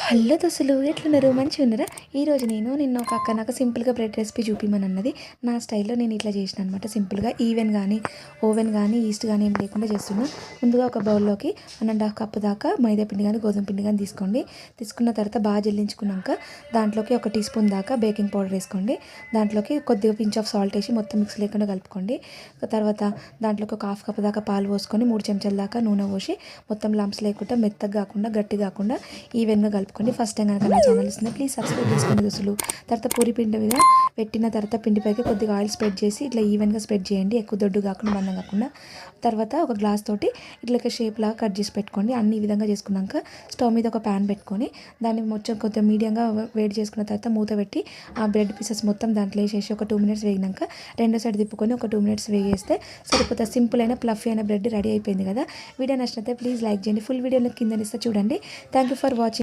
Hello దోస్తులు ఎట్లున్నారు మంచిగా ఉన్నారా? ఈరోజు నిన్న ఒక అక్క నాకు సింపుల్గా బ్రెడ్ రెసిపీ చూపిమని అన్నది. నా స్టైల్లో నేను ఇట్లా చేసిన అనమాట. సింపుల్గా ఈవెన్ కానీ ఓవెన్ కానీ ఈస్ట్ కానీ ఏం లేకుండా చేస్తున్నా. ముందుగా ఒక బౌల్లోకి 1.5 కప్పు దాకా మైదా పిండి కానీ గోధుమ పిండి కానీ తీసుకోండి. తీసుకున్న తర్వాత బాగా జల్లించుకున్నాక దాంట్లోకి 1 టీ స్పూన్ దాకా బేకింగ్ పౌడర్ వేసుకోండి. దాంట్లోకి కొద్దిగా పించ్ ఆఫ్ సాల్ట్ వేసి మొత్తం మిక్స్ లేకుండా కలుపుకోండి. తర్వాత దాంట్లోకి ఒక 1/2 కప్పు దాకా పాలు పోసుకొని 3 చెంచాల దాకా నూనె పోసి మొత్తం లంప్స్ లేకుండా మెత్తగా కాకుండా గట్టి కాకుండా ఈవెన్గా కలుపుకోండి. ఫస్ట్ టైం కనుక నా ఛానల్ ఇస్తుంది ప్లీజ్ సబ్స్క్రైబ్ చేసుకోండి దోస్తులు. తర్వాత పూరి పిండి మీద పెట్టిన తర్వాత పిండిపైకి కొద్దిగా ఆయిల్ స్ప్రెడ్ చేసి ఇట్లా ఈవెన్గా స్ప్రెడ్ చేయండి, ఎక్కువ దొడ్డు కాకుండా మందం కాకుండా. తర్వాత ఒక గ్లాస్ తోటి ఇట్లా షేప్ లాగా కట్ చేసి పెట్టుకోండి. అన్ని ఈ విధంగా చేసుకున్నాక స్టవ్ మీద ఒక ప్యాన్ పెట్టుకొని దాన్ని మొత్తం కొద్దిగా మీడియంగా వేడి చేసుకున్న తర్వాత మూత పెట్టి ఆ బ్రెడ్ పీసెస్ మొత్తం దాంట్లో వేసేసి ఒక 2 మినిట్స్ వేగినాక రెండో సైడ్ తిప్పుకొని ఒక 2 మినిట్స్ వేగేస్తే సరిపోతుంది. సింపుల్ అయిన ప్లఫీ అయిన బ్రెడ్ రెడీ అయిపోయింది కదా. వీడియో నచ్చినట్లయితే ప్లీజ్ లైక్ చేయండి. ఫుల్ వీడియోలో కింద ఇస్తే చూడండి. Thank you for watching.